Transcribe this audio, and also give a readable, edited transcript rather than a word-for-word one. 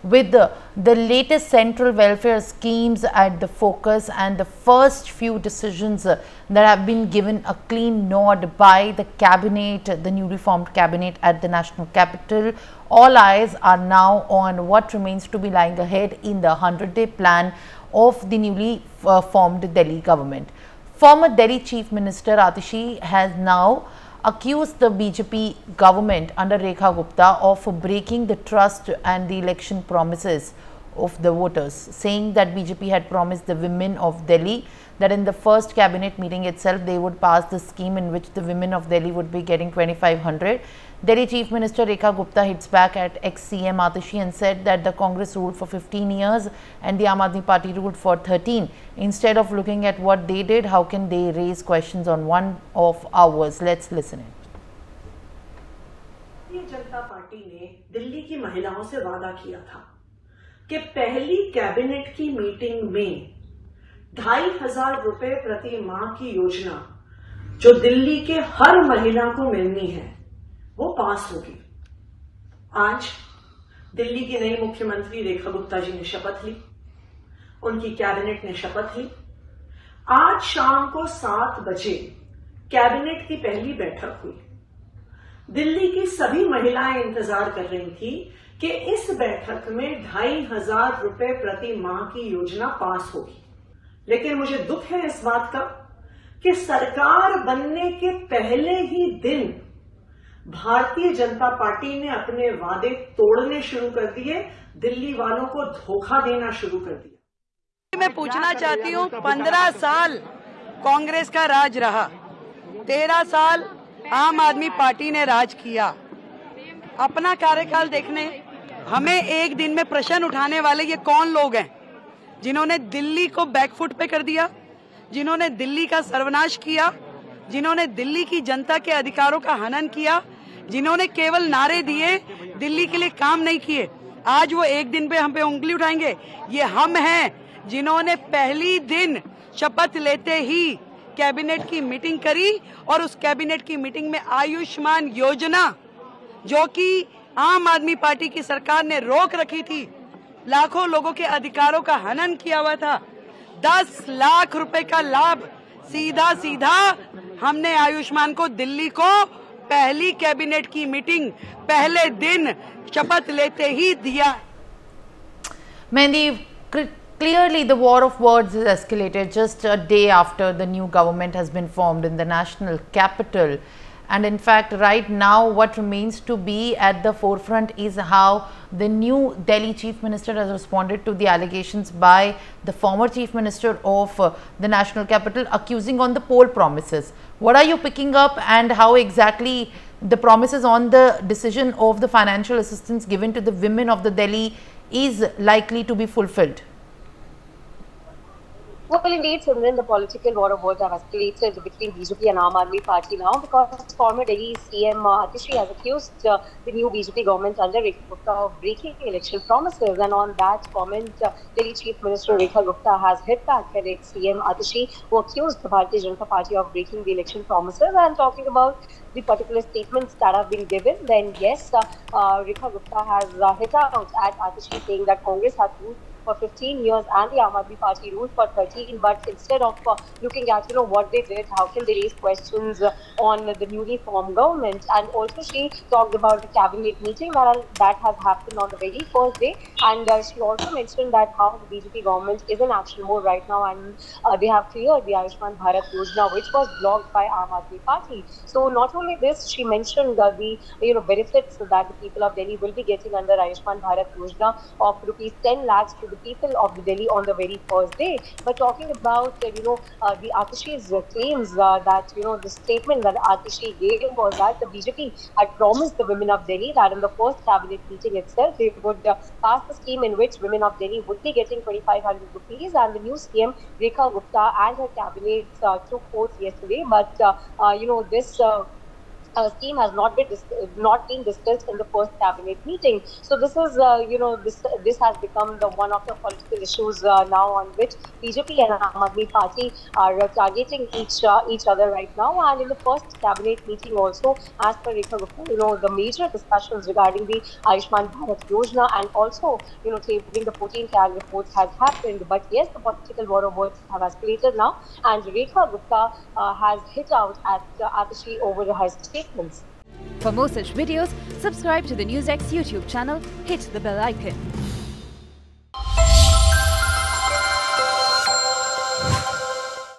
with the latest central welfare schemes at the focus and the first few decisions that have been given a clean nod by the cabinet, the newly formed cabinet at the national capital. All eyes are now on what remains to be lying ahead in the 100-day plan of the newly formed Delhi government. Former Delhi Chief Minister Atishi has now accused the BJP government under Rekha Gupta of breaking the trust and the election promises of the voters, saying that BJP had promised the women of Delhi that in the first cabinet meeting itself they would pass the scheme in which the women of Delhi would be getting 2500. Delhi Chief Minister Rekha Gupta hits back at ex-CM Atishi and said that the Congress ruled for 15 years and the Aam Aadmi Party ruled for 13. Instead of looking at what they did, how can they raise questions on one of ours? Let's listen in. Bharatiya Janata party ने दिल्ली की महिलाओं से वादा किया था कि पहली cabinet की मीटिंग में 2500 रुपए प्रति माह की योजना जो दिल्ली के हर महिला को मिलनी है वो पास होगी। आज दिल्ली की नई मुख्यमंत्री रेखा गुप्ता जी ने शपथ ली, उनकी कैबिनेट ने शपथ ली। आज शाम को 7 बजे कैबिनेट की पहली बैठक हुई। दिल्ली की सभी महिलाएं इंतजार कर रही थी कि इस बैठक में 2500 रुपए प्रति माह की योजना पास होगी, लेकिन मुझे दुख है इस बात का कि सरकार बनने के पहले ही दिन भारतीय जनता पार्टी ने अपने वादे तोड़ने शुरू कर दिए, दिल्ली वालों को धोखा देना शुरू कर दिया। मैं पूछना चाहती हूँ, 15 साल कांग्रेस का राज रहा, 13 साल आम आदमी पार्टी ने राज किया। अपना कार्यकाल देखने हमें एक दिन में प्रश्न उठाने वाले ये कौन लोग हैं जिन्होंने दिल्ली को बैकफुट पे कर दिया, जिन्होंने दिल्ली का सर्वनाश किया, जिन्होंने दिल्ली की जनता के अधिकारों का हनन किया, जिन्होंने केवल नारे दिए, दिल्ली के लिए काम नहीं किए। आज वो एक दिन पे हम पे उंगली उठाएंगे। ये हम हैं जिन्होंने पहली दिन शपथ लेते ही कैबिनेट की मीटिंग करी और उस कैबिनेट की मीटिंग में आयुष्मान योजना जो कि आम आदमी पार्टी की सरकार ने रोक रखी थी, लाखों लोगों के अधिकारों का हनन किया हुआ था, 10 लाख रुपए का लाभ सीधा सीधा हमने आयुष्मान को दिल्ली को पहली कैबिनेट की मीटिंग पहले दिन शपथ लेते ही दिया। Mehndi, clearly the war of words has escalated just a day after the new government has been formed in the national capital. And in fact, right now what remains to be at the forefront is how the new Delhi Chief Minister has responded to the allegations by the former Chief Minister of the national capital accusing on the poll promises. What are you picking up and how exactly the promises on the decision of the financial assistance given to the women of the Delhi is likely to be fulfilled? Well, indeed, Simran, the political war of words have escalated between BJP and Aam Aadmi Party now because former Delhi CM Atishi has accused the new BJP government under Rekha Gupta of breaking election promises. And on that comment, Delhi Chief Minister Rekha Gupta has hit back at CM Atishi, who accused the Bharatiya Janata Party of breaking the election promises. And talking about the particular statements that have been given, then yes, Rekha Gupta has hit out at Atishi, saying that Congress has ruled for 15 years and the Aam Aadmi Party ruled for 13, but instead of looking at what they did, how can they raise questions on the newly formed government? And also she talked about the cabinet meeting that has happened on the very first day, and she also mentioned that how the BJP government is in action mode right now, and they have cleared the Ayushman Bharat Yojana, which was blocked by Aam Aadmi Party. So not only this, she mentioned the benefits that the people of Delhi will be getting under Ayushman Bharat Yojana of rupees 10 lakhs to the people of the Delhi on the very first day. But talking about the Atishi's claims that the statement that Atishi gave was that the BJP had promised the women of Delhi that in the first cabinet meeting itself they would pass the scheme in which women of Delhi would be getting 2,500 rupees, and the new CM Rekha Gupta and her cabinet took oath yesterday. But this scheme has not been discussed in the first cabinet meeting. So this is, this has become the one of the political issues now on which BJP and Aam Aadmi Party are targeting each other right now. And in the first cabinet meeting also, as per Rekha Gupta, the major discussions regarding the Ayushman Bharat Yojana and also, tabling the 14 CAG reports has happened. But yes, the political war of words have escalated now, and Rekha Gupta has hit out at Atashi over her statements. For more such videos, subscribe to the NewsX YouTube channel, hit the bell icon.